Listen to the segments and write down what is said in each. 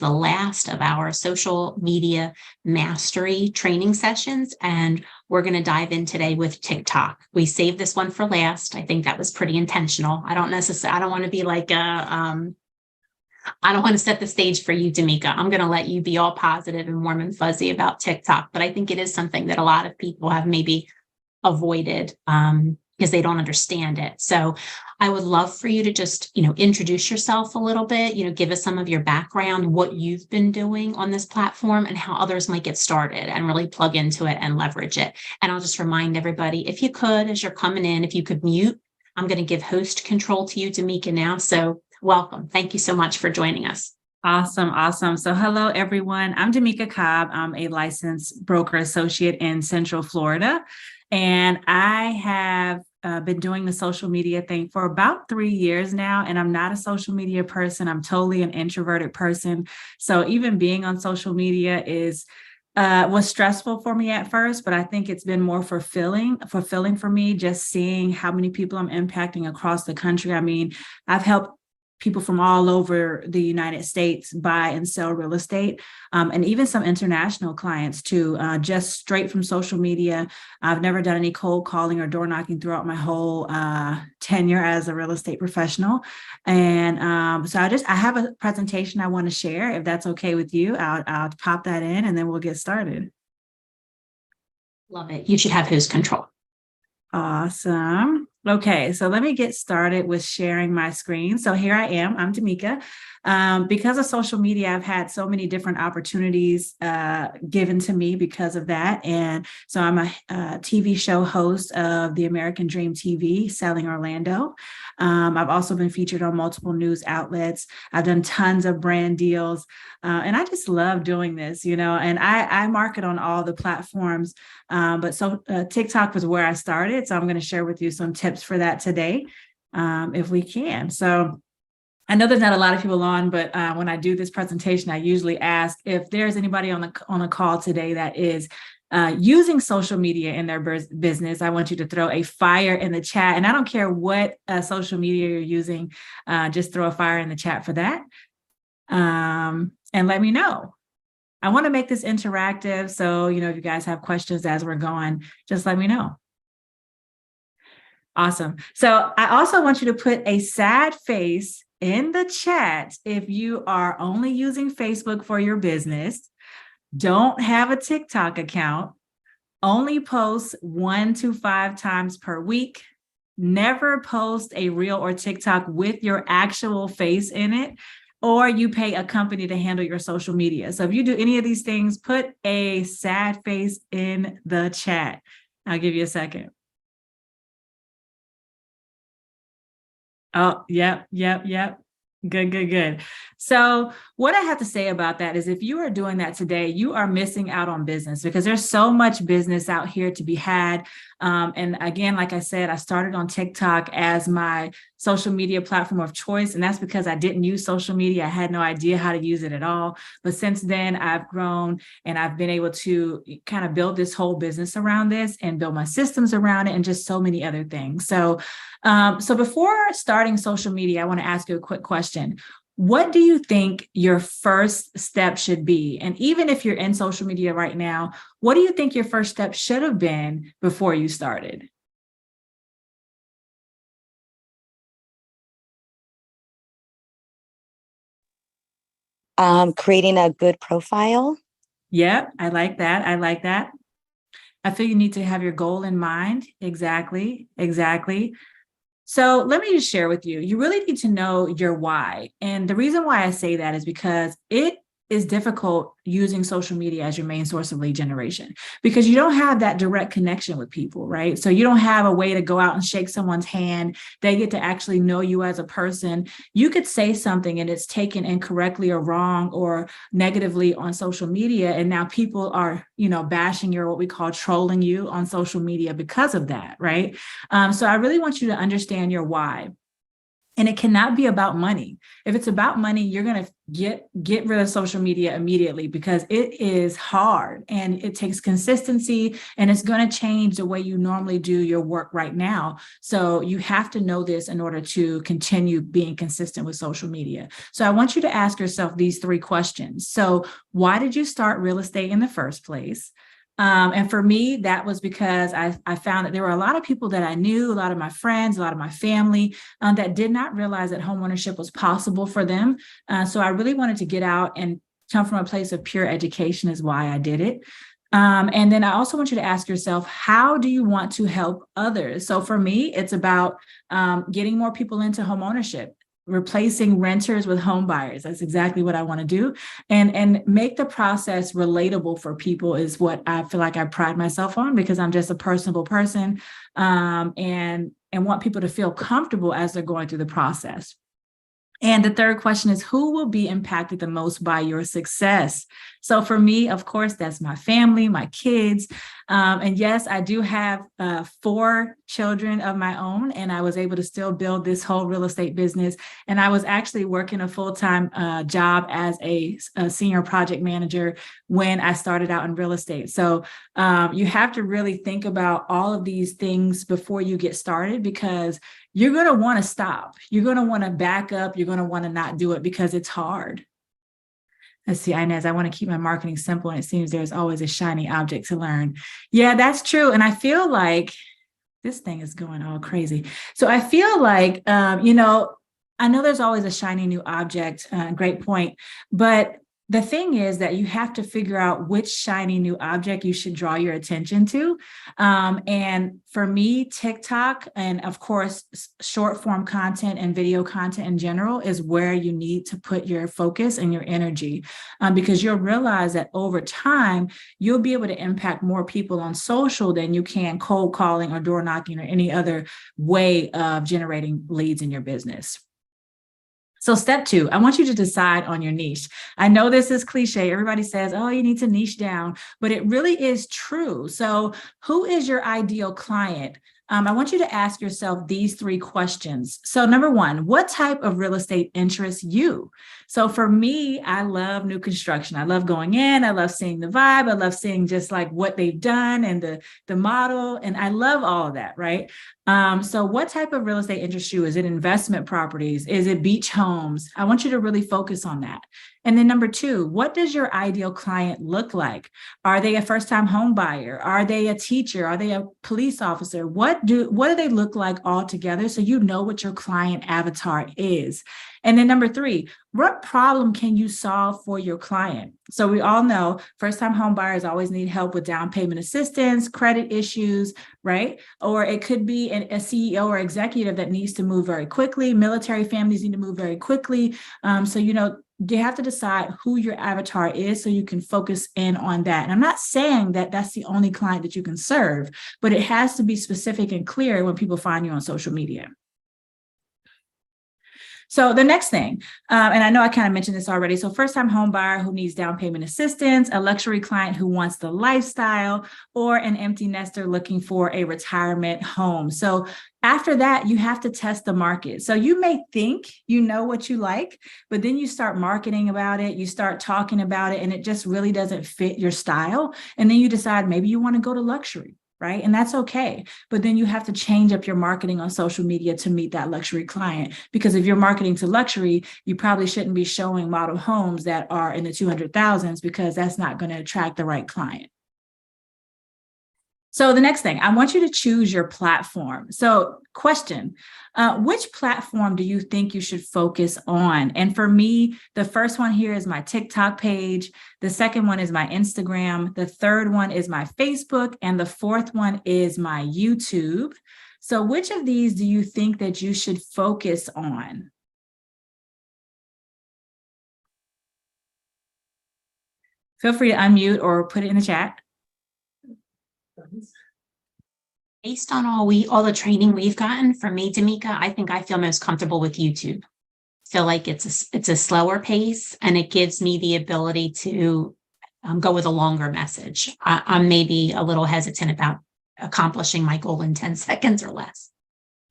the last of our social media mastery training sessions, and we're going to dive in today with TikTok. We saved this one for last. I think that was pretty intentional. I don't want to be like I don't want to set the stage for you, D'Amica. I'm going to let you be all positive and warm and fuzzy about TikTok, but I think it is something that a lot of people have maybe avoided because they don't understand it. So I would love for you to just, introduce yourself a little bit, give us some of your background, what you've been doing on this platform and how others might get started and really plug into it and leverage it. And I'll just remind everybody, if you could, as you're coming in, if you could mute, I'm going to give host control to you, D'Amica, now. So welcome. Thank you so much for joining us. Awesome. So hello, everyone. I'm D'Amica Cobb. I'm a licensed broker associate in Central Florida. And I have been doing the social media thing for about 3 years now. And I'm not a social media person. I'm totally an introverted person. So even being on social media was stressful for me at first, but I think it's been more fulfilling for me, just seeing how many people I'm impacting across the country. I mean, I've helped people from all over the United States buy and sell real estate, and even some international clients too, just straight from social media. I've never done any cold calling or door knocking throughout my whole tenure as a real estate professional. And so I have a presentation I want to share. If that's okay with you, I'll pop that in and then we'll get started. Love it. You should have host control. Awesome. Okay, so let me get started with sharing my screen. So here I am, I'm D'Amica. Because of social media, I've had so many different opportunities given to me because of that. And so I'm a TV show host of the American Dream TV, Selling Orlando. I've also been featured on multiple news outlets. I've done tons of brand deals. And I just love doing this, and I market on all the platforms. But TikTok was where I started. So I'm going to share with you some tips for that today, if we can. So I know there's not a lot of people on, but when I do this presentation, I usually ask if there's anybody on a call today that is using social media in their business. I want you to throw a fire in the chat, and I don't care what social media you're using, just throw a fire in the chat for that, and let me know. I want to make this interactive, so if you guys have questions as we're going, just let me know. Awesome. So I also want you to put a sad face in the chat if you are only using Facebook for your business, don't have a TikTok account, only post 1 to 5 times per week, never post a reel or TikTok with your actual face in it, or you pay a company to handle your social media. So if you do any of these things, put a sad face in the chat. I'll give you a second. Oh, yep. Good. So what I have to say about that is if you are doing that today, you are missing out on business because there's so much business out here to be had. And again, like I said, I started on TikTok as my social media platform of choice. And that's because I didn't use social media. I had no idea how to use it at all. But since then, I've grown and I've been able to kind of build this whole business around this and build my systems around it and just so many other things. So before starting social media, I want to ask you a quick question. What do you think your first step should be? And even if you're in social media right now, what do you think your first step should have been before you started? Creating a good profile. Yep, I like that. I feel you need to have your goal in mind. Exactly. So let me just share with you, you really need to know your why. And the reason why I say that is because it is difficult using social media as your main source of lead generation because you don't have that direct connection with people, right? So you don't have a way to go out and shake someone's hand. They get to actually know you as a person. You could say something and it's taken incorrectly or wrong or negatively on social media. And now people are, bashing you or what we call trolling you on social media because of that, right? So I really want you to understand your why. And it cannot be about money. If it's about money, you're going to get rid of social media immediately because it is hard and it takes consistency and it's going to change the way you normally do your work right now. So you have to know this in order to continue being consistent with social media. So I want you to ask yourself these 3 questions. So why did you start real estate in the first place? And for me, that was because I found that there were a lot of people that I knew, a lot of my friends, a lot of my family that did not realize that homeownership was possible for them. So I really wanted to get out and come from a place of pure education is why I did it. And then I also want you to ask yourself, how do you want to help others? So for me, it's about getting more people into homeownership, replacing renters with home buyers. That's exactly what I want to do. And make the process relatable for people is what I feel like I pride myself on, because I'm just a personable person and want people to feel comfortable as they're going through the process. And the third question is, who will be impacted the most by your success? So for me, of course, that's my family, my kids. And yes, I do have 4 children of my own, and I was able to still build this whole real estate business. And I was actually working a full-time job as a senior project manager when I started out in real estate. So you have to really think about all of these things before you get started, because you're going to want to stop. You're going to want to back up. You're going to want to not do it because it's hard. Let's see, Inez, I want to keep my marketing simple, and it seems there's always a shiny object to learn. Yeah, that's true. And I feel like this thing is going all crazy. So I feel like, I know there's always a shiny new object, great point. But the thing is that you have to figure out which shiny new object you should draw your attention to. And for me, TikTok and of course, short form content and video content in general is where you need to put your focus and your energy, because you'll realize that over time, you'll be able to impact more people on social than you can cold calling or door knocking or any other way of generating leads in your business. So step 2, I want you to decide on your niche. I know this is cliche. Everybody says, oh, you need to niche down, but it really is true. So who is your ideal client? I want you to ask yourself these 3 questions. So number 1, what type of real estate interests you? So for me, I love new construction. I love going in. I love seeing the vibe. I love seeing just like what they've done and the model. And I love all of that, right? So what type of real estate interests you? Is it investment properties? Is it beach homes? I want you to really focus on that. And then number 2, what does your ideal client look like? Are they a first-time home buyer? Are they a teacher? Are they a police officer? What do they look like all together, so you know what your client avatar is? And then number 3, what problem can you solve for your client? So we all know first-time home buyers always need help with down payment assistance, credit issues, right? Or it could be a CEO or executive that needs to move very quickly. Military families need to move very quickly. So, you have to decide who your avatar is so you can focus in on that. And I'm not saying that that's the only client that you can serve, but it has to be specific and clear when people find you on social media. So the next thing, and I know I kind of mentioned this already. So first-time home buyer who needs down payment assistance, a luxury client who wants the lifestyle, or an empty nester looking for a retirement home. So after that, you have to test the market. So you may think you know what you like, but then you start marketing about it, you start talking about it, and it just really doesn't fit your style. And then you decide maybe you want to go to luxury. Right? And that's okay. But then you have to change up your marketing on social media to meet that luxury client. Because if you're marketing to luxury, you probably shouldn't be showing model homes that are in the 200,000s, because that's not going to attract the right client. So the next thing, I want you to choose your platform. So question, which platform do you think you should focus on? And for me, the first one here is my TikTok page. The second one is my Instagram. The third one is my Facebook. And the fourth one is my YouTube. So which of these do you think that you should focus on? Feel free to unmute or put it in the chat. Based on all the training we've gotten, for me, Tamika, I think I feel most comfortable with YouTube. Feel like it's a slower pace, and it gives me the ability to go with a longer message. I'm maybe a little hesitant about accomplishing my goal in 10 seconds or less.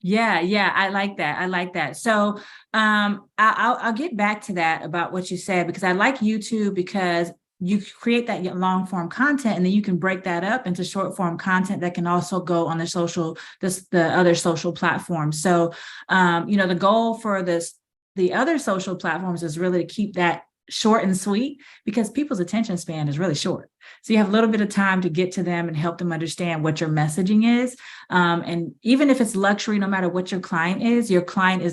Yeah, I like that. I like that. So I'll get back to that about what you said, because I like YouTube because you create that long form content and then you can break that up into short form content that can also go on the other social platforms. So the goal for the other social platforms is really to keep that short and sweet, because people's attention span is really short. So you have a little bit of time to get to them and help them understand what your messaging is. And even if it's luxury, no matter what your client is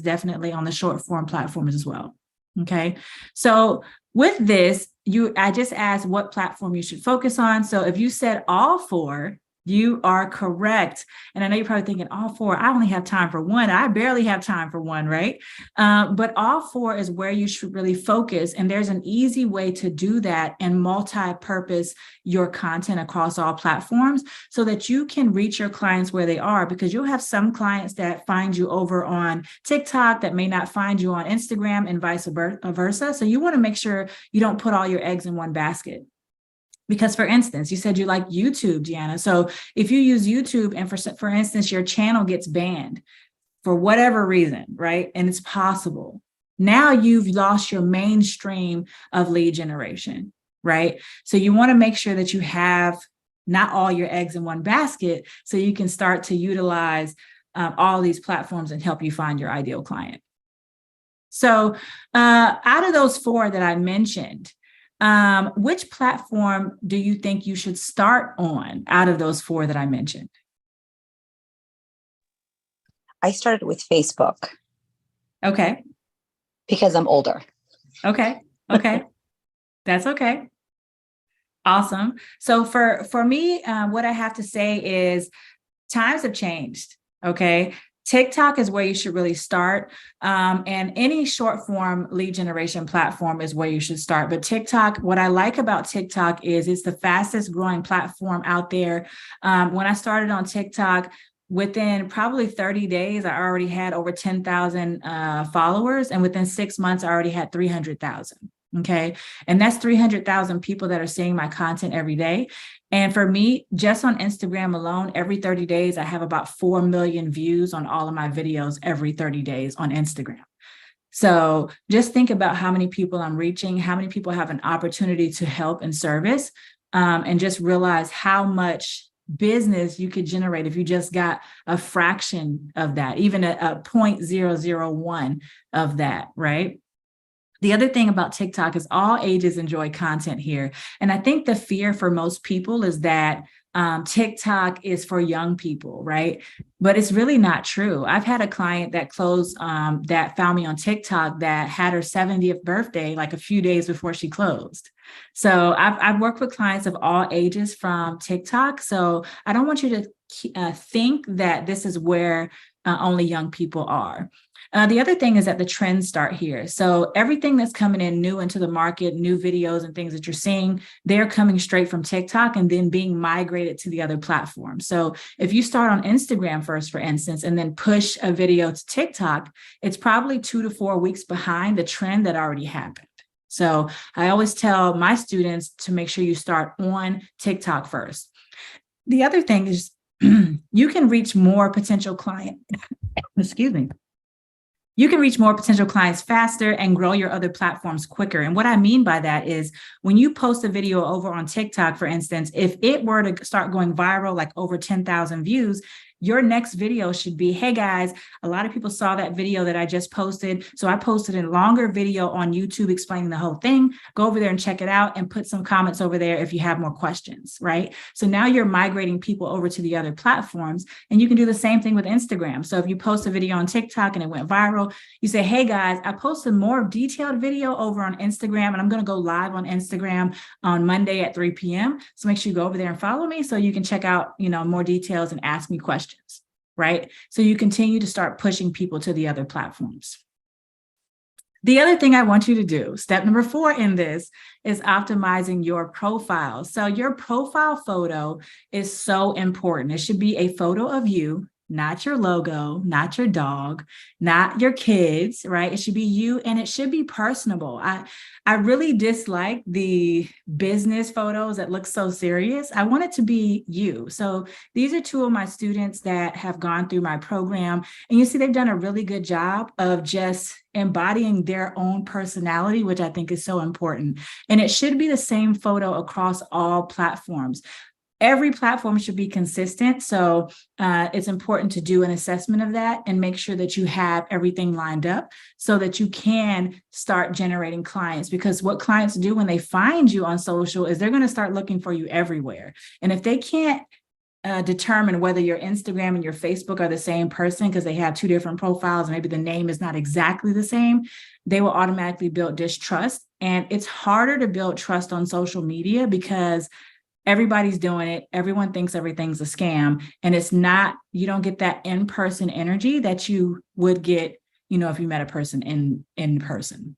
definitely on the short form platforms as well. Okay. So with this, I just asked what platform you should focus on. So if you said all four, you are correct. And I know you're probably thinking, all four, I only have time for one. I barely have time for one, right? But all four is where you should really focus. And there's an easy way to do that and multi-purpose your content across all platforms so that you can reach your clients where they are, because you'll have some clients that find you over on TikTok that may not find you on Instagram, and vice versa. So you want to make sure you don't put all your eggs in one basket. Because, for instance, you said you like YouTube, Deanna. So if you use YouTube and for instance, your channel gets banned for whatever reason, right? And it's possible. Now you've lost your mainstream of lead generation, right? So you want to make sure that you have not all your eggs in one basket so you can start to utilize all these platforms and help you find your ideal client. So out of those four that I mentioned, which platform do you think you should start on out of those four that I mentioned? I started with Facebook. Okay. Because I'm older. Okay. That's okay. Awesome. So for me, what I have to say is times have changed. Okay. TikTok is where you should really start. And any short form lead generation platform is where you should start. But TikTok, what I like about TikTok is it's the fastest growing platform out there. When I started on TikTok, within probably 30 days, I already had over 10,000 followers. And within 6 months, I already had 300,000. Okay. And that's 300,000 people that are seeing my content every day. And for me, just on Instagram alone, every 30 days, I have about 4 million views on all of my videos every 30 days on Instagram. So just think about how many people I'm reaching, how many people have an opportunity to help and service, and just realize how much business you could generate if you just got a fraction of that, even a 0.001 of that, right? The other thing about TikTok is all ages enjoy content here. And I think the fear for most people is that TikTok is for young people, right? But it's really not true. I've had a client that closed, that found me on TikTok that had her 70th birthday like a few days before she closed. So I've worked with clients of all ages from TikTok. So I don't want you to think that this is where only young people are. The other thing is that the trends start here. So everything that's coming in new into the market, new videos and things that you're seeing, they're coming straight from TikTok and then being migrated to the other platforms. So if you start on Instagram first, for instance, and then push a video to TikTok, it's probably 2 to 4 weeks behind the trend that already happened. So I always tell my students to make sure you start on TikTok first. The other thing is you can reach more potential clients. Excuse me. You can reach more potential clients faster and grow your other platforms quicker. And what I mean by that is when you post a video over on TikTok, for instance, if it were to start going viral, like over 10,000 views, your next video should be, hey guys, a lot of people saw that video that I just posted. So I posted a longer video on YouTube explaining the whole thing. Go over there and check it out and put some comments over there if you have more questions, right? So now you're migrating people over to the other platforms, and you can do the same thing with Instagram. So if you post a video on TikTok and it went viral, you say, hey guys, I posted more detailed video over on Instagram, and I'm going to go live on Instagram on Monday at 3 p.m. So make sure you go over there and follow me so you can check out, more details and ask me questions. Right? So you continue to start pushing people to the other platforms. The other thing I want you to do, step number 4 in this, is optimizing your profile. So your profile photo is so important. It should be a photo of you not your logo, not your dog, not your kids, right? It should be you, and it should be personable. I really dislike the business photos that look so serious. I want it to be you. So these are two of my students that have gone through my program, and you see they've done a really good job of just embodying their own personality, which I think is so important. And it should be the same photo across all platforms. Every platform should be consistent. So it's important to do an assessment of that and make sure that you have everything lined up so that you can start generating clients. Because what clients do when they find you on social is they're going to start looking for you everywhere. And if they can't determine whether your Instagram and your Facebook are the same person because they have two different profiles, maybe the name is not exactly the same, they will automatically build distrust. And it's harder to build trust on social media because everybody's doing it. Everyone thinks everything's a scam. And it's not, you don't get that in-person energy that you would get, if you met a person in person.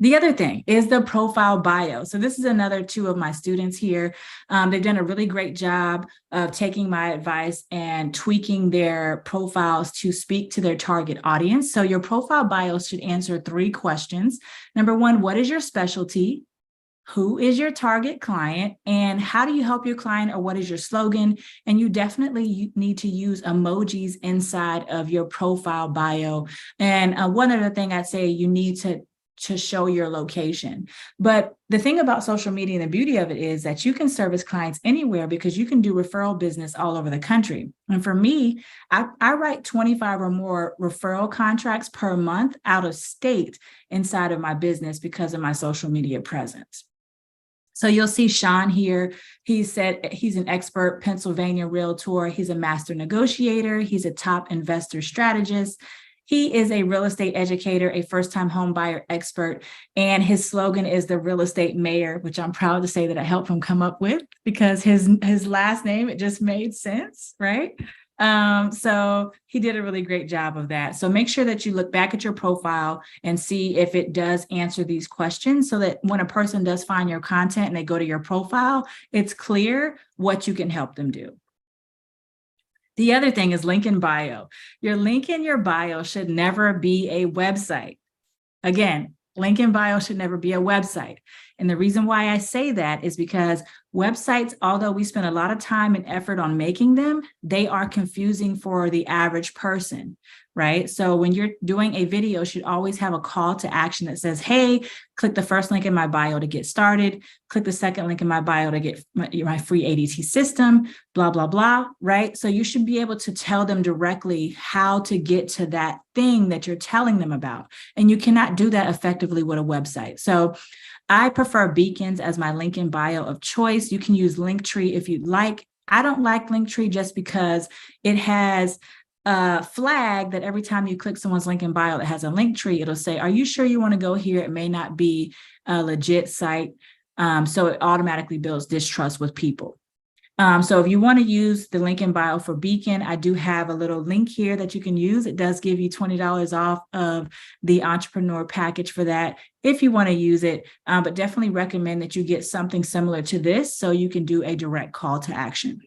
The other thing is the profile bio. So this is another two of my students here. They've done a really great job of taking my advice and tweaking their profiles to speak to their target audience. So your profile bio should answer 3 questions. Number 1, what is your specialty? Who is your target client, and how do you help your client, or what is your slogan? And you definitely need to use emojis inside of your profile bio. And one other thing I'd say, you need to show your location. But the thing about social media and the beauty of it is that you can service clients anywhere because you can do referral business all over the country. And for me, I write 25 or more referral contracts per month out of state inside of my business because of my social media presence. So you'll see Sean here. He said he's an expert Pennsylvania realtor. He's a master negotiator. He's a top investor strategist. He is a real estate educator, a first-time home buyer expert, and his slogan is the real estate mayor, which I'm proud to say that I helped him come up with because his last name, it just made sense, right? So he did a really great job of that. So make sure that you look back at your profile and see if it does answer these questions so that when a person does find your content and they go to your profile, it's clear what you can help them do. The other thing is link in bio. Your link in your bio should never be a website. Again, link in bio should never be a website. And the reason why I say that is because websites, although we spend a lot of time and effort on making them, they are confusing for the average person, right? So when you're doing a video, you should always have a call to action that says, hey, click the first link in my bio to get started. Click the second link in my bio to get my free ADT system, blah, blah, blah, right? So you should be able to tell them directly how to get to that thing that you're telling them about. And you cannot do that effectively with a website. So I prefer Beacons as my link in bio of choice. You can use Linktree if you'd like. I don't like Linktree just because it has a flag that every time you click someone's link in bio that has a Linktree, it'll say, are you sure you want to go here? It may not be a legit site. So it automatically builds distrust with people. So if you want to use the link in bio for Beacon, I do have a little link here that you can use. It does give you $20 off of the entrepreneur package for that if you want to use it, but definitely recommend that you get something similar to this so you can do a direct call to action.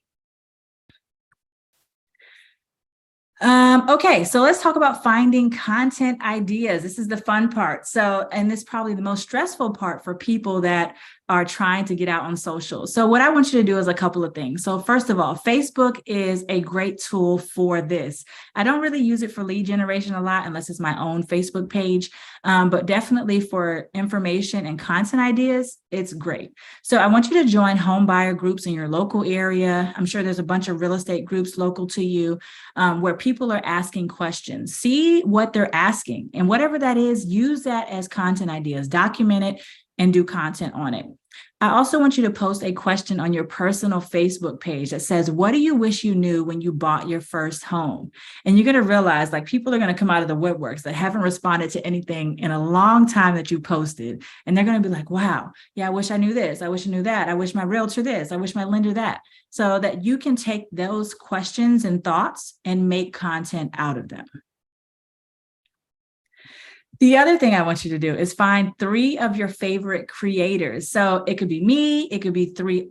Okay, so let's talk about finding content ideas. This is the fun part. And this is probably the most stressful part for people that are trying to get out on social. So what I want you to do is a couple of things. So first of all, Facebook is a great tool for this. I don't really use it for lead generation a lot unless it's my own Facebook page, but definitely for information and content ideas, it's great. So I want you to join home buyer groups in your local area. I'm sure there's a bunch of real estate groups local to you where people are asking questions. See what they're asking, and whatever that is, use that as content ideas, document it and do content on it. I also want you to post a question on your personal Facebook page that says, what do you wish you knew when you bought your first home? And you're going to realize like people are going to come out of the woodworks that haven't responded to anything in a long time that you posted. And they're going to be like, wow, yeah, I wish I knew this. I wish I knew that. I wish my realtor this. I wish my lender that. So that you can take those questions and thoughts and make content out of them. The other thing I want you to do is find 3 of your favorite creators. So it could be me, it could be three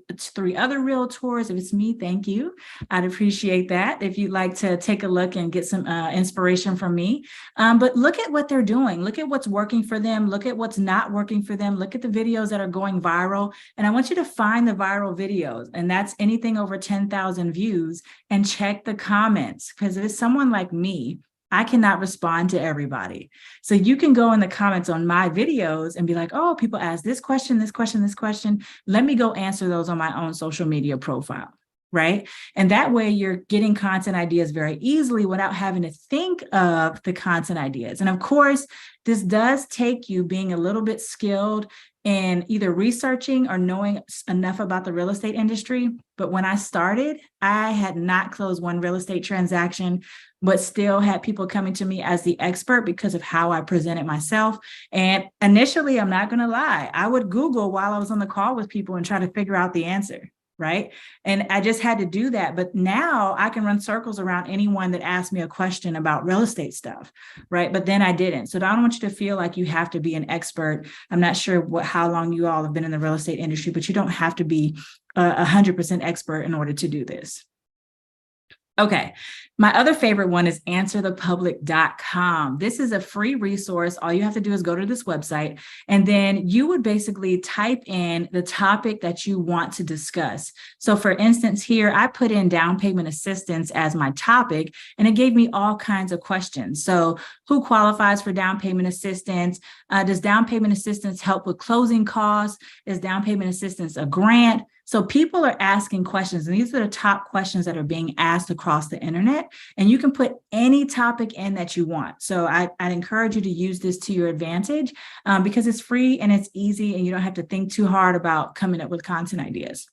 other realtors. If it's me, thank you. I'd appreciate that if you'd like to take a look and get some inspiration from me. But look at what they're doing. Look at what's working for them. Look at what's not working for them. Look at the videos that are going viral. And I want you to find the viral videos, and that's anything over 10,000 views, and check the comments. Because if it's someone like me, I cannot respond to everybody. So you can go in the comments on my videos and be like, oh, people ask this question, this question, this question. Let me go answer those on my own social media profile, right? And that way you're getting content ideas very easily without having to think of the content ideas. And of course, this does take you being a little bit skilled in either researching or knowing enough about the real estate industry. But when I started, I had not closed one real estate transaction, but still had people coming to me as the expert because of how I presented myself. And initially, I'm not going to lie, I would Google while I was on the call with people and try to figure out the answer. Right. And I just had to do that. But now I can run circles around anyone that asked me a question about real estate stuff. Right. But then I didn't. So I don't want you to feel like you have to be an expert. I'm not sure how long you all have been in the real estate industry, but you don't have to be 100% expert in order to do this. Okay, my other favorite one is answerthepublic.com. This is a free resource. All you have to do is go to this website, and then you would basically type in the topic that you want to discuss. So for instance, here, I put in down payment assistance as my topic, and it gave me all kinds of questions. So who qualifies for down payment assistance? Does down payment assistance help with closing costs? Is down payment assistance a grant? So people are asking questions, and these are the top questions that are being asked across the internet, and you can put any topic in that you want. So I'd encourage you to use this to your advantage because it's free and it's easy, and you don't have to think too hard about coming up with content ideas.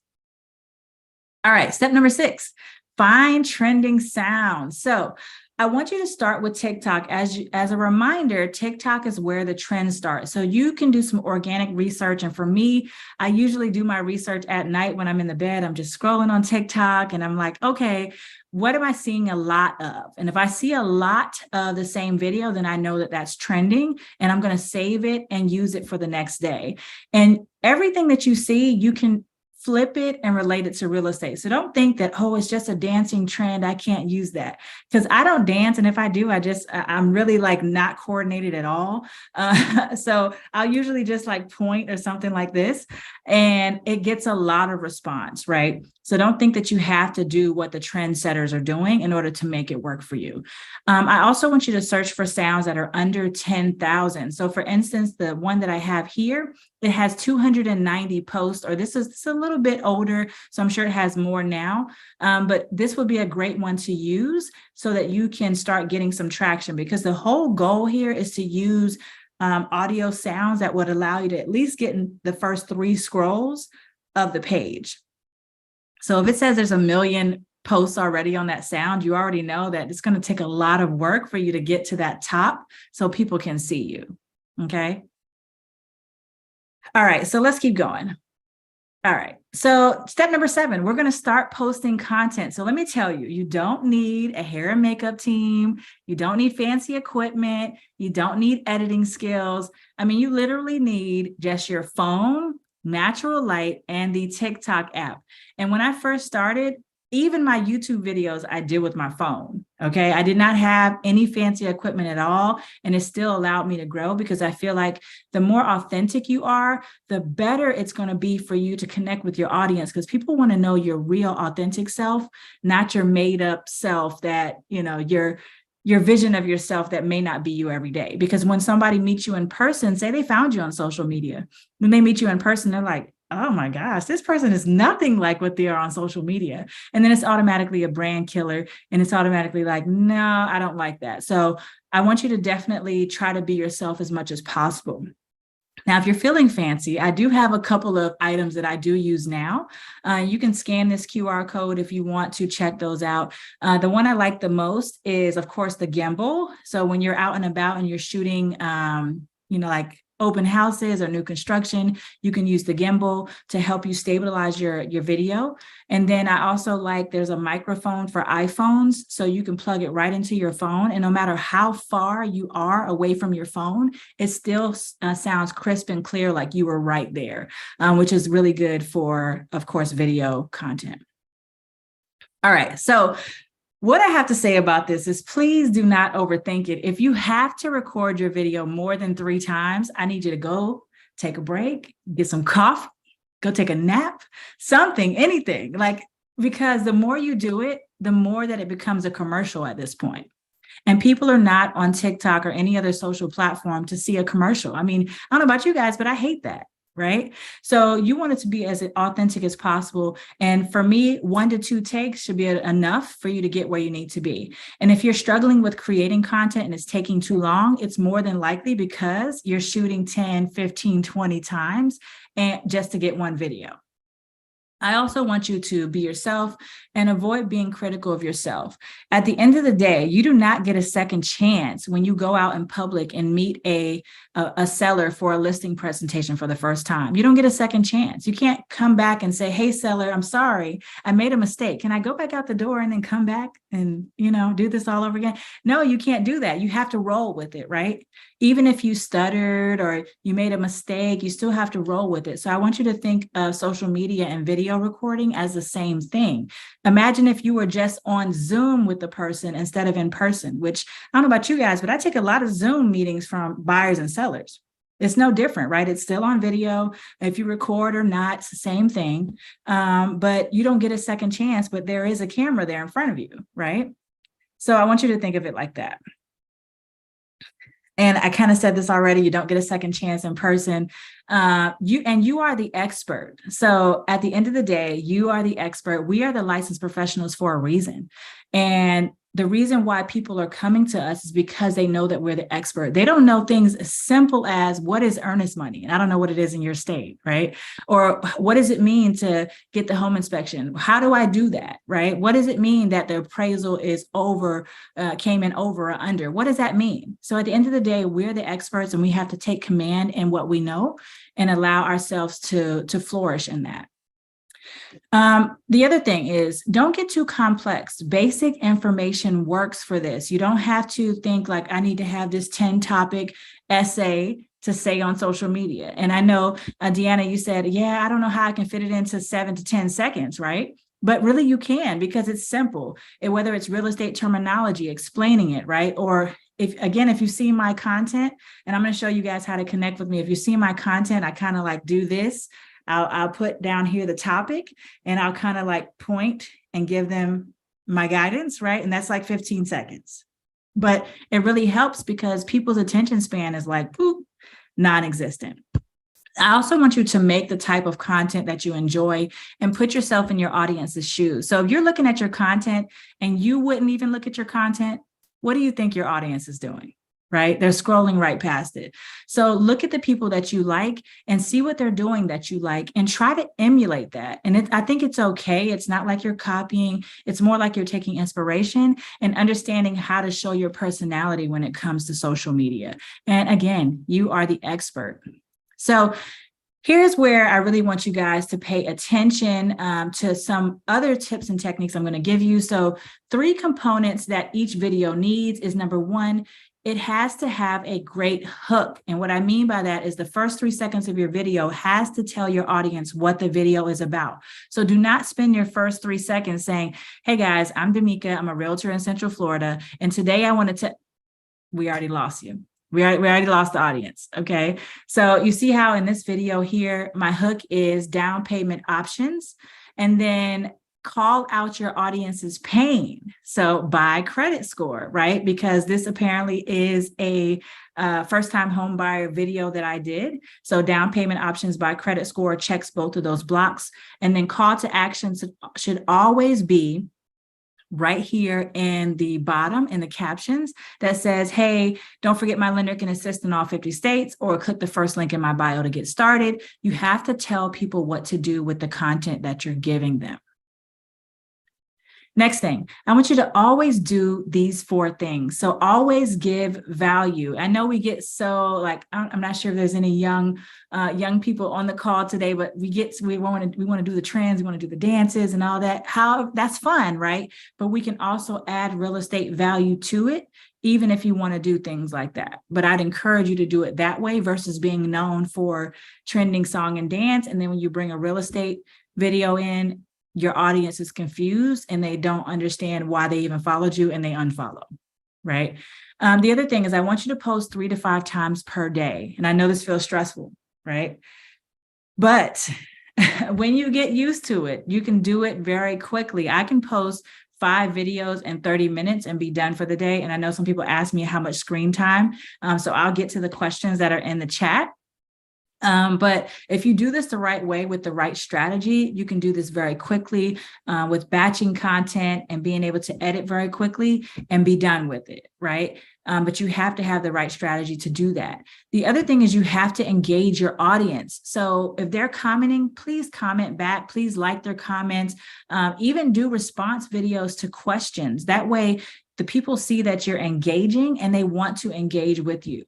All right, step number 6, find trending sounds. So I want you to start with TikTok. As a reminder, TikTok is where the trends start. So you can do some organic research. And for me, I usually do my research at night when I'm in the bed. I'm just scrolling on TikTok and I'm like, okay, what am I seeing a lot of? And if I see a lot of the same video, then I know that that's trending, and I'm going to save it and use it for the next day. And everything that you see, you can flip it and relate it to real estate. So don't think that, oh, it's just a dancing trend, I can't use that. Because I don't dance. And if I do, I'm really like not coordinated at all. So I'll usually just like point or something like this, and it gets a lot of response, right? So don't think that you have to do what the trendsetters are doing in order to make it work for you. I also want you to search for sounds that are under 10,000. So for instance, the one that I have here, it has 290 posts, or this is a little bit older, so I'm sure it has more now. But this would be a great one to use so that you can start getting some traction, because the whole goal here is to use audio sounds that would allow you to at least get in the first 3 scrolls of the page. So if it says there's 1 million posts already on that sound, you already know that it's going to take a lot of work for you to get to that top so people can see you. Okay. All right. So let's keep going. All right. So step number 7, we're going to start posting content. So let me tell you, you don't need a hair and makeup team. You don't need fancy equipment. You don't need editing skills. I mean, you literally need just your phone, natural light, and the TikTok app. And when I first started, even my YouTube videos I did with my phone. Okay. I did not have any fancy equipment at all. And it still allowed me to grow, because I feel like the more authentic you are, the better it's going to be for you to connect with your audience, because people want to know your real authentic self, not your made up self that, you know, your vision of yourself that may not be you every day. Because when somebody meets you in person, say they found you on social media, when they meet you in person, they're like, oh my gosh, this person is nothing like what they are on social media. And then it's automatically a brand killer. And it's automatically like, no, I don't like that. So I want you to definitely try to be yourself as much as possible. Now, if you're feeling fancy, I do have a couple of items that I do use now. You can scan this QR code if you want to check those out. The one I like the most is, of course, the gimbal. So when you're out and about and you're shooting, like open houses or new construction, you can use the gimbal to help you stabilize your video. And then I also like, there's a microphone for iPhones, so you can plug it right into your phone. And no matter how far you are away from your phone, it still sounds crisp and clear, like you were right there, which is really good for, of course, video content. All right, so what I have to say about this is please do not overthink it. If you have to record your video more than 3 times, I need you to go take a break, get some coffee, go take a nap, something, anything. Like, because the more you do it, the more that it becomes a commercial at this point. And people are not on TikTok or any other social platform to see a commercial. I mean, I don't know about you guys, but I hate that. Right? So you want it to be as authentic as possible. And for me, 1 to 2 takes should be enough for you to get where you need to be. And if you're struggling with creating content and it's taking too long, it's more than likely because you're shooting 10, 15, 20 times and just to get one video. I also want you to be yourself and avoid being critical of yourself. At the end of the day, you do not get a second chance when you go out in public and meet a seller for a listing presentation for the first time. You don't get a second chance. You can't come back and say, hey, seller, I'm sorry, I made a mistake. Can I go back out the door and then come back and, do this all over again? No, you can't do that. You have to roll with it, right? Even if you stuttered or you made a mistake, you still have to roll with it. So I want you to think of social media and video recording as the same thing. Imagine if you were just on Zoom with the person instead of in person, which I don't know about you guys, but I take a lot of Zoom meetings from buyers and sellers. It's no different, right? It's still on video. If you record or not, it's the same thing. But you don't get a second chance, but there is a camera there in front of you, right? So I want you to think of it like that. And I kind of said this already, you don't get a second chance in person. You are the expert. So at the end of the day, you are the expert. We are the licensed professionals for a reason. And the reason why people are coming to us is because they know that we're the expert. They don't know things as simple as, what is earnest money? And I don't know what it is in your state, right? Or what does it mean to get the home inspection? How do I do that, right? What does it mean that the appraisal is came in over or under? What does that mean? So at the end of the day, we're the experts and we have to take command in what we know and allow ourselves to flourish in that. The other thing is, don't get too complex. Basic information works for this. You don't have to think like, I need to have this 10-topic essay to say on social media. And I know, Deanna, you said, yeah, I don't know how I can fit it into 7 to 10 seconds, right? But really you can, because it's simple. Whether it's real estate terminology, explaining it, right? Or if you see my content, and I'm going to show you guys how to connect with me. If you see my content, I kind of like do this. I'll put down here the topic and I'll kind of like point and give them my guidance, right? And that's like 15 seconds. But it really helps because people's attention span is like, boop, non-existent. I also want you to make the type of content that you enjoy and put yourself in your audience's shoes. So if you're looking at your content and you wouldn't even look at your content, what do you think your audience is doing? Right? They're scrolling right past it. So look at the people that you like and see what they're doing that you like and try to emulate that. And I think it's okay. It's not like you're copying. It's more like you're taking inspiration and understanding how to show your personality when it comes to social media. And again, you are the expert. So here's where I really want you guys to pay attention to some other tips and techniques I'm going to give you. So 3 components that each video needs is, number 1, it has to have a great hook. And what I mean by that is the first 3 seconds of your video has to tell your audience what the video is about. So do not spend your first 3 seconds saying, hey guys, I'm Damika, I'm a realtor in Central Florida. And today I wanted to, we already lost you. We already lost the audience, okay? So you see how in this video here, my hook is down payment options, and then call out your audience's pain. So buy credit score, right? Because this apparently is a first-time home buyer video that I did. So down payment options, buy credit score checks both of those blocks. And then call to action should always be right here in the bottom in the captions that says, hey, don't forget my lender can assist in all 50 states, or click the first link in my bio to get started. You have to tell people what to do with the content that you're giving them. Next thing, I want you to always do these 4 things. So always give value. I know we get so like, I'm not sure if there's any young people on the call today, but we want to do the trends, we want to do the dances and all that. That's fun, right? But we can also add real estate value to it, even if you want to do things like that. But I'd encourage you to do it that way versus being known for trending song and dance. And then when you bring a real estate video in, your audience is confused and they don't understand why they even followed you and they unfollow, right? The other thing is I want you to post 3 to 5 times per day. And I know this feels stressful, right? But when you get used to it, you can do it very quickly. I can post 5 videos in 30 minutes and be done for the day. And I know some people ask me how much screen time. So I'll get to the questions that are in the chat. But if you do this the right way with the right strategy, you can do this very quickly with batching content and being able to edit very quickly and be done with it, right? But you have to have the right strategy to do that. The other thing is you have to engage your audience. So if they're commenting, please comment back. Please like their comments. Even do response videos to questions. That way, the people see that you're engaging and they want to engage with you.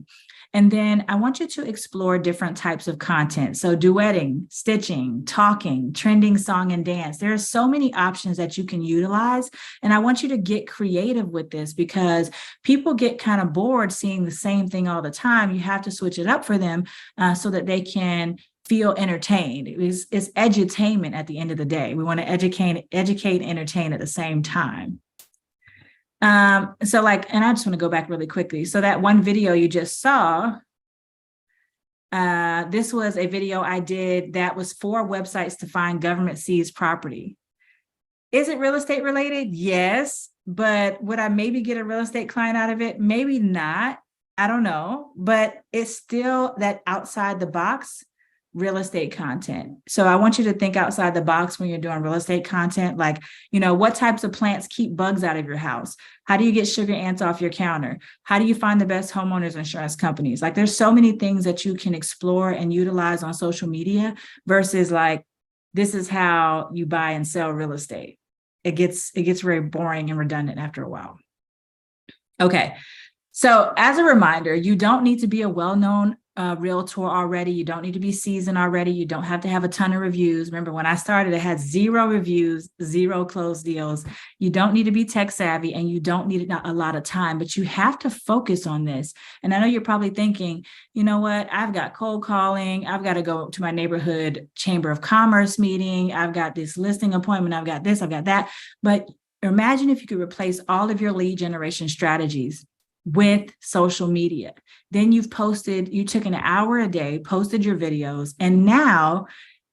And then I want you to explore different types of content. So duetting, stitching, talking, trending song and dance. There are so many options that you can utilize. And I want you to get creative with this because people get kind of bored seeing the same thing all the time. You have to switch it up for them so that they can feel entertained. It's edutainment at the end of the day. We want to educate, and entertain at the same time. And I just want to go back really quickly. So that one video you just saw, this was a video I did that was 4 websites to find government seized property. Is it real estate related? Yes. But would I maybe get a real estate client out of it? Maybe not. I don't know. But it's still that outside the box real estate content. So I want you to think outside the box when you're doing real estate content, like, what types of plants keep bugs out of your house? How do you get sugar ants off your counter? How do you find the best homeowners insurance companies? Like there's so many things that you can explore and utilize on social media versus like, this is how you buy and sell real estate. It gets very boring and redundant after a while. Okay. So as a reminder, you don't need to be a well-known realtor already. You don't need to be seasoned already. You don't have to have a ton of reviews. Remember, when I started, it had 0 reviews, 0 closed deals. You don't need to be tech savvy and you don't need a lot of time, but you have to focus on this. And I know you're probably thinking, you know what? I've got cold calling. I've got to go to my neighborhood chamber of commerce meeting. I've got this listing appointment. I've got this, I've got that. But imagine if you could replace all of your lead generation strategies with social media. Then you took an hour a day, posted your videos, and now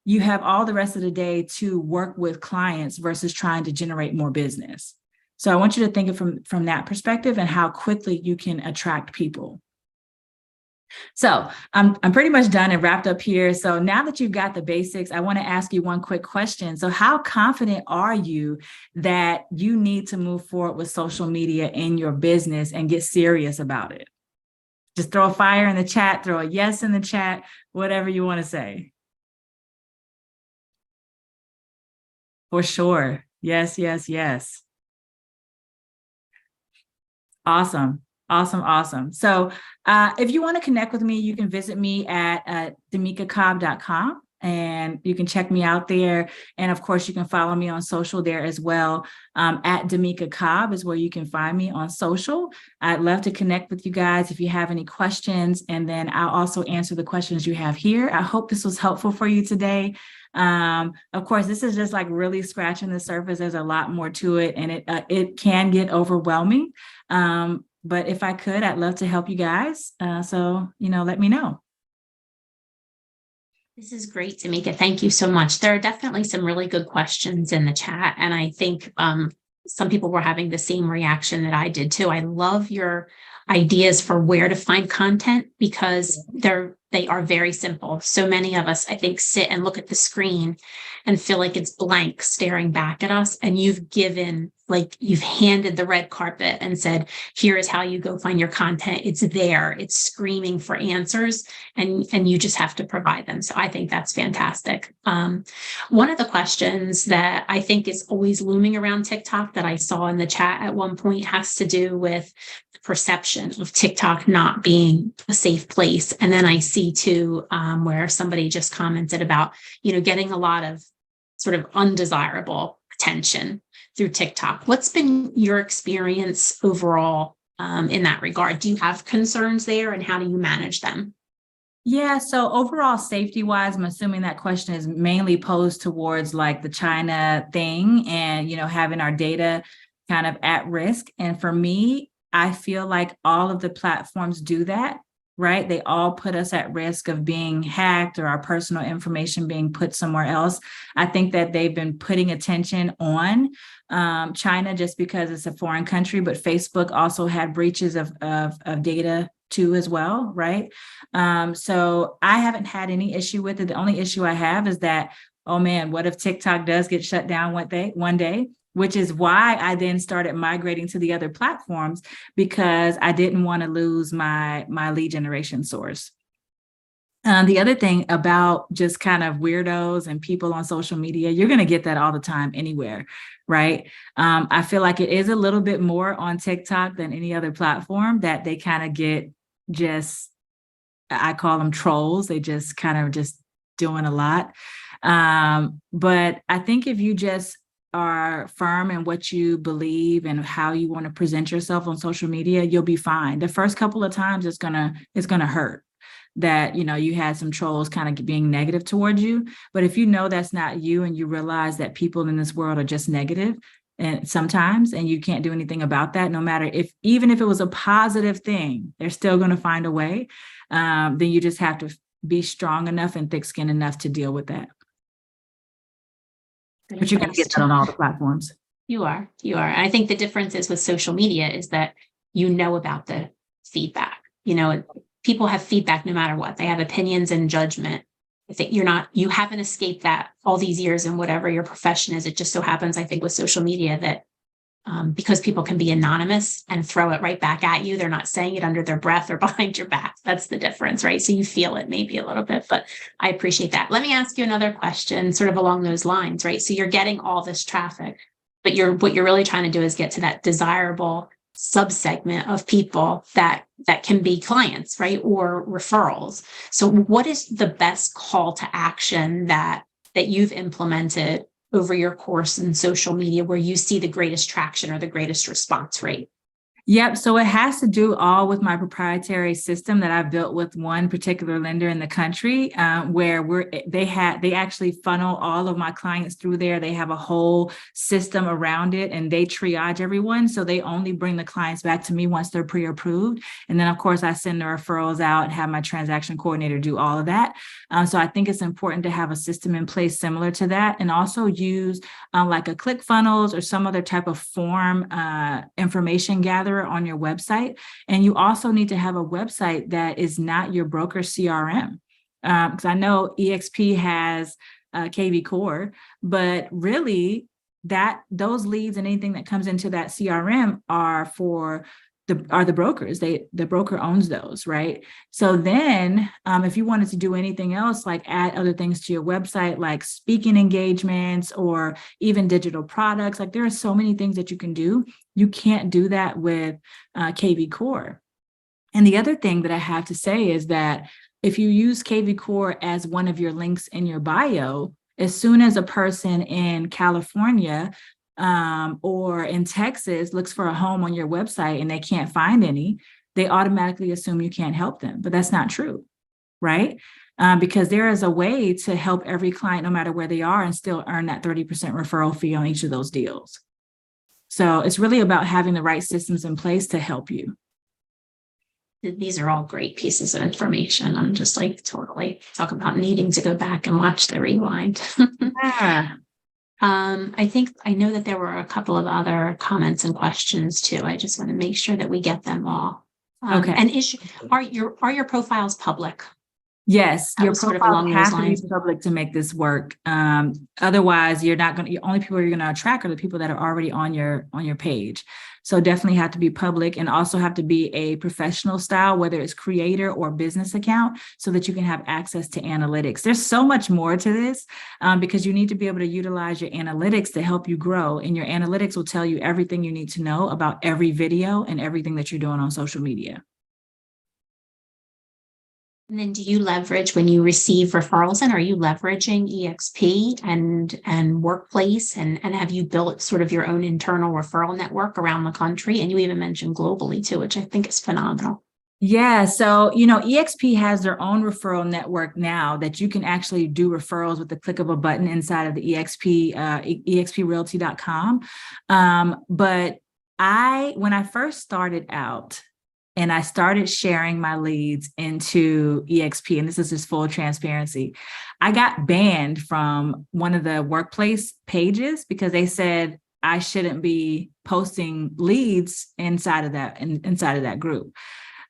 you have all the rest of the day to work with clients versus trying to generate more business. So I want you to think of from that perspective and how quickly you can attract people. So I'm pretty much done and wrapped up here. So now that you've got the basics, I want to ask you one quick question. So how confident are you that you need to move forward with social media in your business and get serious about it? Just throw a fire in the chat, throw a yes in the chat, whatever you want to say. For sure. Yes, yes, yes. Awesome. Awesome. So if you want to connect with me, you can visit me at damikacobb.com and you can check me out there. And of course, you can follow me on social there as well. At Damika Cobb is where you can find me on social. I'd love to connect with you guys if you have any questions. And then I'll also answer the questions you have here. I hope this was helpful for you today. Of course, this is just like really scratching the surface. There's a lot more to it and it can get overwhelming. But if I could, I'd love to help you guys. So, let me know. This is great, Damika. Thank you so much. There are definitely some really good questions in the chat. And I think some people were having the same reaction that I did too. I love your ideas for where to find content because they're they are very simple. So many of us, I think, sit and look at the screen and feel like it's blank staring back at us. And you've handed the red carpet and said, here is how you go find your content. It's there. It's screaming for answers, and you just have to provide them. So I think that's fantastic. One of the questions that I think is always looming around TikTok that I saw in the chat at one point has to do with the perception of TikTok not being a safe place. And then I see too, where somebody just commented about, getting a lot of sort of undesirable attention through TikTok. What's been your experience overall in that regard? Do you have concerns there, and how do you manage them? Yeah, so overall safety wise, I'm assuming that question is mainly posed towards like the China thing and, having our data kind of at risk. And for me, I feel like all of the platforms do that, right? They all put us at risk of being hacked or our personal information being put somewhere else. I think that they've been putting attention on China just because it's a foreign country, but Facebook also had breaches of data too as well, right? So I haven't had any issue with it. The only issue I have is that, oh man, what if TikTok does get shut down one day? Which is why I then started migrating to the other platforms, because I didn't want to lose my lead generation source. The other thing about just kind of weirdos and people on social media, you're going to get that all the time anywhere, right? I feel like it is a little bit more on TikTok than any other platform that they kind of get I call them trolls. They just kind of just doing a lot. But I think if you just are firm in what you believe and how you want to present yourself on social media, you'll be fine. The first couple of times it's gonna hurt that, you had some trolls kind of being negative towards you. But if you know that's not you, and you realize that people in this world are just negative and sometimes, and you can't do anything about that, no matter even if it was a positive thing, they're still going to find a way. Then you just have to be strong enough and thick-skinned enough to deal with that. But you're going to get that on all the platforms. You are. I think the difference is with social media is that about the feedback. People have feedback no matter what. They have opinions and judgment. I think you haven't escaped that all these years in whatever your profession is. It just so happens, I think, with social media that because people can be anonymous and throw it right back at you, they're not saying it under their breath or behind your back. That's the difference, right? So you feel it maybe a little bit, but I appreciate that. Let me ask you another question sort of along those lines, right? So you're getting all this traffic, but what you're really trying to do is get to that desirable subsegment of people that can be clients, right? Or referrals. So what is the best call to action that you've implemented over your course in social media where you see the greatest traction or the greatest response rate? Yep. So it has to do all with my proprietary system that I've built with one particular lender in the country, where they actually funnel all of my clients through there. They have a whole system around it, and they triage everyone. So they only bring the clients back to me once they're pre-approved. And then, of course, I send the referrals out and have my transaction coordinator do all of that. So I think it's important to have a system in place similar to that, and also use like a ClickFunnels or some other type of form information gathering on your website. And you also need to have a website that is not your broker CRM. Because I know EXP has KV Core, but really those leads and anything that comes into that CRM are the brokers. The broker owns those, right? So then if you wanted to do anything else, like add other things to your website, like speaking engagements or even digital products, like there are so many things that you can do. You can't do that with KV Core. And the other thing that I have to say is that if you use KV Core as one of your links in your bio, as soon as a person in California or in Texas looks for a home on your website and they can't find any, they automatically assume you can't help them. But that's not true, right? Because there is a way to help every client, no matter where they are, and still earn that 30% referral fee on each of those deals. So it's really about having the right systems in place to help you. These are all great pieces of information. I'm just like totally talking about needing to go back and watch the rewind. Yeah. I know that there were a couple of other comments and questions too. I just want to make sure that we get them all. Okay. And are your profiles public? Yes, That your was sort of profile along those has to lines. be public to make this work. Otherwise, you're not going to. Only people you're going to attract are the people that are already on your page. So definitely have to be public, and also have to be a professional style, whether it's creator or business account, so that you can have access to analytics. There's so much more to this because you need to be able to utilize your analytics to help you grow, and your analytics will tell you everything you need to know about every video and everything that you're doing on social media. And then do you leverage when you receive referrals, and are you leveraging EXP and Workplace, and have you built sort of your own internal referral network around the country? And you even mentioned globally too, which I think is phenomenal. Yeah, so EXP has their own referral network now that you can actually do referrals with the click of a button inside of the EXP, exprealty.com. But when I first started out, and I started sharing my leads into EXP, and this is just full transparency, I got banned from one of the Workplace pages because they said I shouldn't be posting leads inside of that group.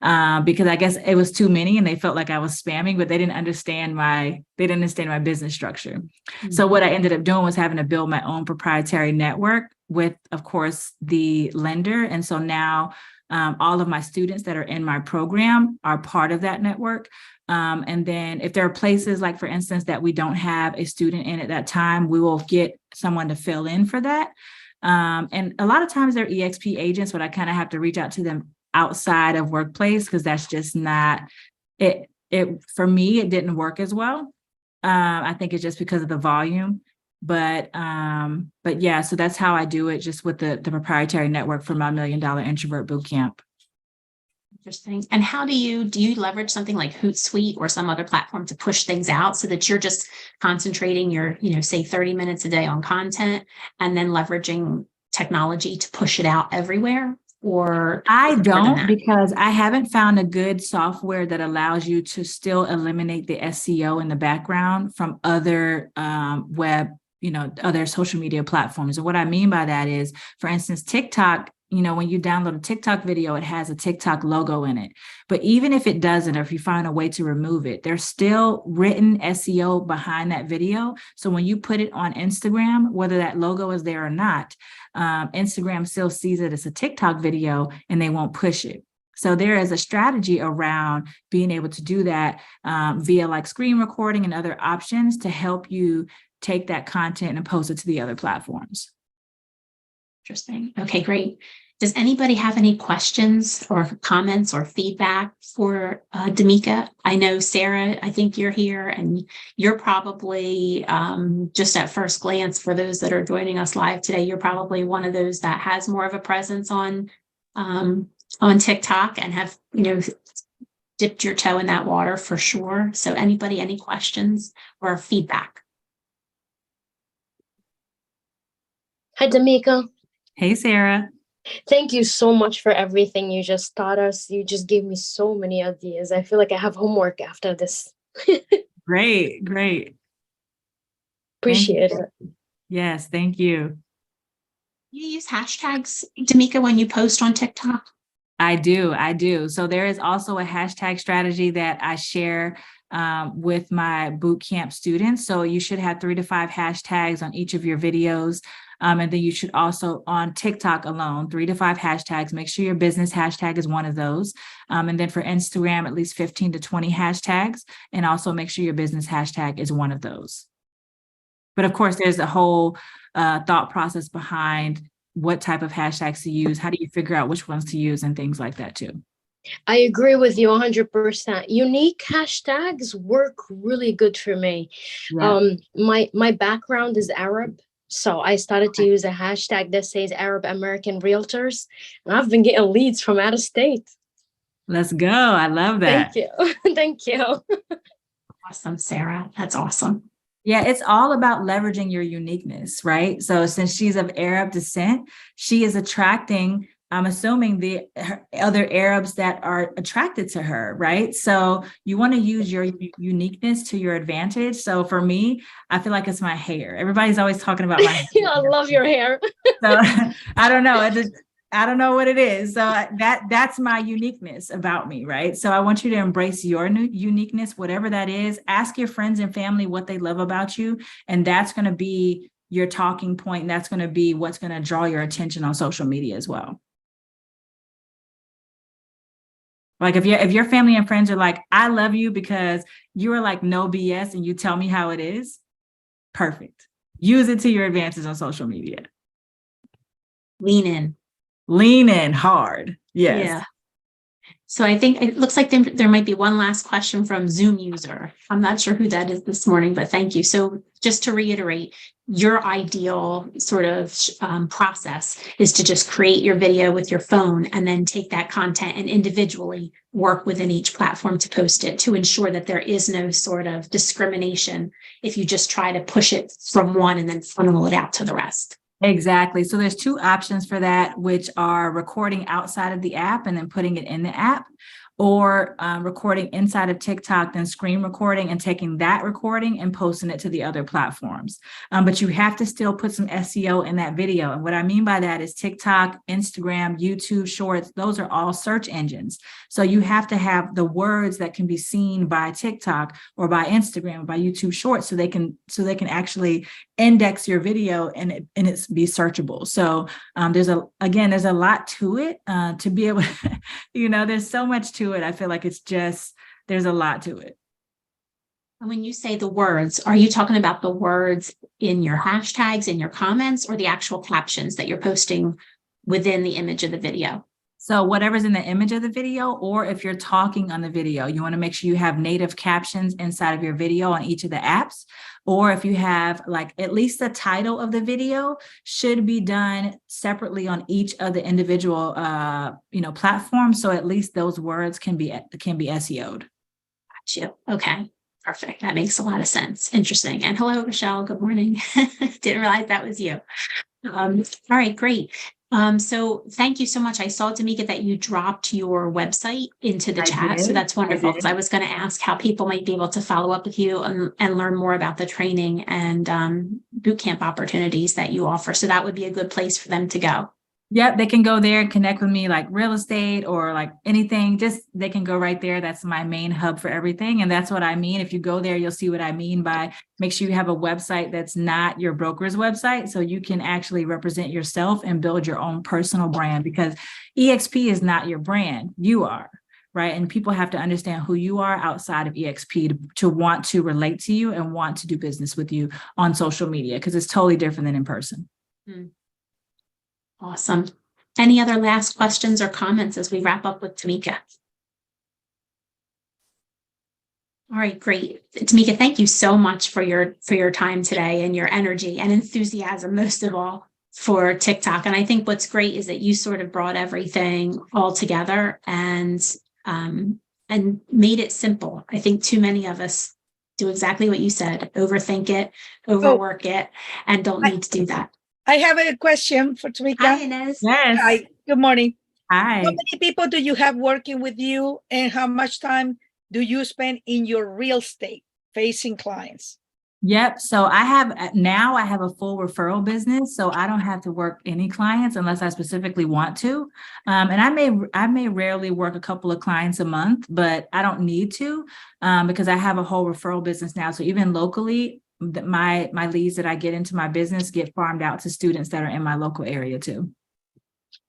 Because I guess it was too many and they felt like I was spamming, but they didn't understand my business structure. Mm-hmm. So what I ended up doing was having to build my own proprietary network with, of course, the lender. And so now all of my students that are in my program are part of that network. And then if there are places like, for instance, that we don't have a student in at that time, we will get someone to fill in for that. And a lot of times they're EXP agents, but I kind of have to reach out to them outside of Workplace because that's just not it. For me, it didn't work as well. I think it's just because of the volume. But yeah, so that's how I do it, just with the proprietary network for my $1 Million Introvert Bootcamp. Interesting. And how do you leverage something like Hootsuite or some other platform to push things out so that you're just concentrating your, say 30 minutes a day on content and then leveraging technology to push it out everywhere? Or I don't, because I haven't found a good software that allows you to still eliminate the SEO in the background from other other social media platforms. And what I mean by that is, for instance, TikTok, when you download a TikTok video, it has a TikTok logo in it. But even if it doesn't, or if you find a way to remove it, there's still written SEO behind that video. So when you put it on Instagram, whether that logo is there or not, Instagram still sees it as a TikTok video and they won't push it. So there is a strategy around being able to do that via like screen recording and other options to help you take that content and post it to the other platforms. Interesting. Okay, great. Does anybody have any questions or comments or feedback for Damika? I know, Sarah, I think you're here and you're probably just at first glance, for those that are joining us live today, you're probably one of those that has more of a presence on TikTok and have, dipped your toe in that water for sure. So anybody, any questions or feedback? Hi, Damika. Hey, Sarah. Thank you so much for everything you just taught us. You just gave me so many ideas. I feel like I have homework after this. Great. Appreciate it. Yes, thank you. You use hashtags, Damika, when you post on TikTok? I do. So there is also a hashtag strategy that I share with my bootcamp students. So you should have 3 to 5 hashtags on each of your videos. And then you should also, on TikTok alone, 3 to 5 hashtags. Make sure your business hashtag is one of those. And then for Instagram, at least 15 to 20 hashtags. And also make sure your business hashtag is one of those. But of course, there's a whole thought process behind what type of hashtags to use. How do you figure out which ones to use and things like that too? I agree with you 100%. Unique hashtags work really good for me. Yeah. My background is Arab. So I started to use a hashtag that says Arab American Realtors, and I've been getting leads from out of state. Let's go. I love that. Thank you. Thank you. Awesome, Sarah. That's awesome. Yeah, it's all about leveraging your uniqueness, right? So since she's of Arab descent, she is attracting, I'm assuming, the other Arabs that are attracted to her, right? So you want to use your uniqueness to your advantage. So for me, I feel like it's my hair. Everybody's always talking about my hair. Yeah, I love your hair. So I don't know. I don't know what it is. So that's my uniqueness about me, right? So I want you to embrace your new uniqueness, whatever that is. Ask your friends and family what they love about you, and that's going to be your talking point. And that's going to be what's going to draw your attention on social media as well. Like if your family and friends are like, I love you because you are like no BS and you tell me how it is, perfect. Use it to your advantage on social media. Lean in. Lean in hard. Yes. Yeah. So I think it looks like there might be one last question from Zoom user. I'm not sure who that is this morning, but thank you. So just to reiterate, your ideal sort of process is to just create your video with your phone and then take that content and individually work within each platform to post it to ensure that there is no sort of discrimination if you just try to push it from one and then funnel it out to the rest. Exactly. So there's two options for that, which are recording outside of the app and then putting it in the app, or recording inside of TikTok, then screen recording and taking that recording and posting it to the other platforms. But you have to still put some SEO in that video. And what I mean by that is TikTok, Instagram, YouTube Shorts, those are all search engines. So you have to have the words that can be seen by TikTok or by Instagram or by YouTube Shorts so they can actually index your video and it's be searchable. So there's a lot to it to be able to, there's so much to it. I feel like there's a lot to it. And when you say the words, are you talking about the words in your hashtags, in your comments, or the actual captions that you're posting within the image of the video? So whatever's in the image of the video, or if you're talking on the video, you want to make sure you have native captions inside of your video on each of the apps. Or if you have like at least the title of the video should be done separately on each of the individual platforms. So at least those words can be SEO'd. Got you. Okay. Perfect. That makes a lot of sense. Interesting. And hello, Michelle. Good morning. Didn't realize that was you. All right, great. So thank you so much. I saw, Damika, that you dropped your website into the chat. So that's wonderful, because I was going to ask how people might be able to follow up with you and learn more about the training and bootcamp opportunities that you offer. So that would be a good place for them to go. Yep, they can go there and connect with me, like real estate or like anything. Just they can go right there. That's my main hub for everything. And that's what I mean. If you go there, you'll see what I mean by make sure you have a website that's not your broker's website, so you can actually represent yourself and build your own personal brand, because EXP is not your brand. You are, right? And people have to understand who you are outside of EXP to want to relate to you and want to do business with you on social media, because it's totally different than in person. Awesome. Any other last questions or comments as we wrap up with Damika? All right, great. Damika, thank you so much for your time today and your energy and enthusiasm, most of all, for TikTok. And I think what's great is that you sort of brought everything all together and made it simple. I think too many of us do exactly what you said, overthink it, overwork it, and don't need to do that. I have a question for Tamika. Hi, Inez. Yes. Hi, good morning. Hi. How many people do you have working with you, and how much time do you spend in your real estate facing clients? Yep. So I have a full referral business, so I don't have to work any clients unless I specifically want to. And I may rarely work a couple of clients a month, but I don't need to because I have a whole referral business now. So even locally, my leads that I get into my business get farmed out to students that are in my local area too.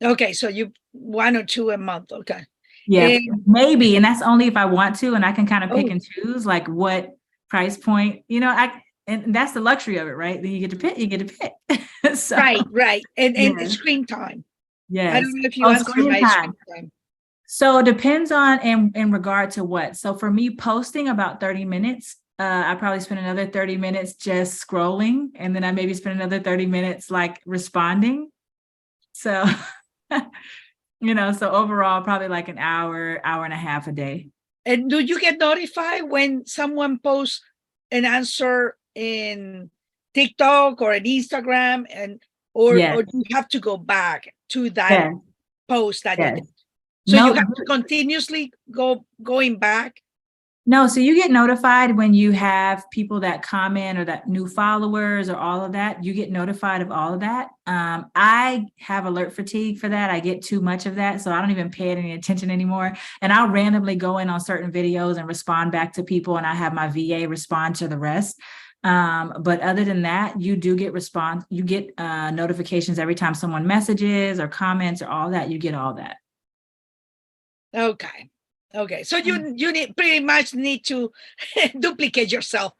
Okay, so you 1 or 2 a month. Okay. Yeah, maybe. And that's only if I want to, and I can kind of pick and choose like what price point, and that's the luxury of it, right? Then you get to pick. So, Right. And yeah. the screen time. Yes. I don't know if you answered my screen time. So it depends on in regard to what. So for me, posting about 30 minutes. I probably spend another 30 minutes just scrolling, and then I maybe spend another 30 minutes like responding. So, so overall, probably like an hour and a half a day. And do you get notified when someone posts an answer in TikTok or an Instagram, or do you have to go back to that post that you did? So you have to continuously going back No, so you get notified when you have people that comment or that new followers or all of that. You get notified of all of that. I have alert fatigue for that. I get too much of that, so I don't even pay it any attention anymore. And I'll randomly go in on certain videos and respond back to people, and I have my VA respond to the rest. But other than that, you do get notifications every time someone messages or comments or all that. You get all that. Okay. Okay. So you need pretty much need to duplicate yourself.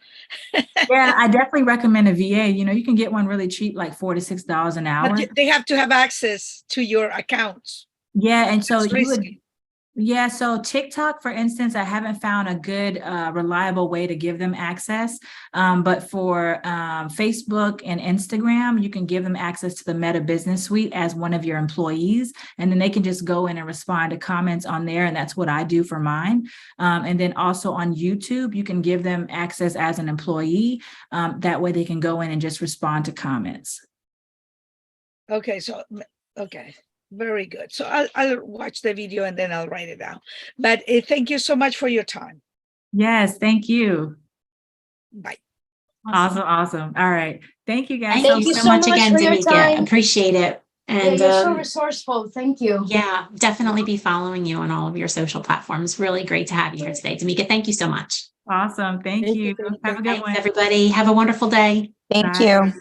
Yeah, I definitely recommend a VA. You know, you can get one really cheap, like $4 to $6 an hour. But they have to have access to your accounts. Yeah, and so That's you would. risky. Yeah, so TikTok, for instance, I haven't found a good, reliable way to give them access. But for Facebook and Instagram, you can give them access to the Meta Business Suite as one of your employees, and then they can just go in and respond to comments on there. And that's what I do for mine. And then also on YouTube, you can give them access as an employee. That way they can go in and just respond to comments. Okay. So, okay. Very good. So I'll watch the video and then I'll write it down. But thank you so much for your time. Yes, thank you. Bye. Awesome. All right. Thank you guys. Thank you so much again, for your Damika. time. Appreciate it. And you're so resourceful. Thank you. yeah, definitely be following you on all of your social platforms. Really great to have you here today. Damika, thank you so much. Awesome. Thank Thank you. you. Have a good Thanks, one. everybody. Have a wonderful day. Thank Bye. you.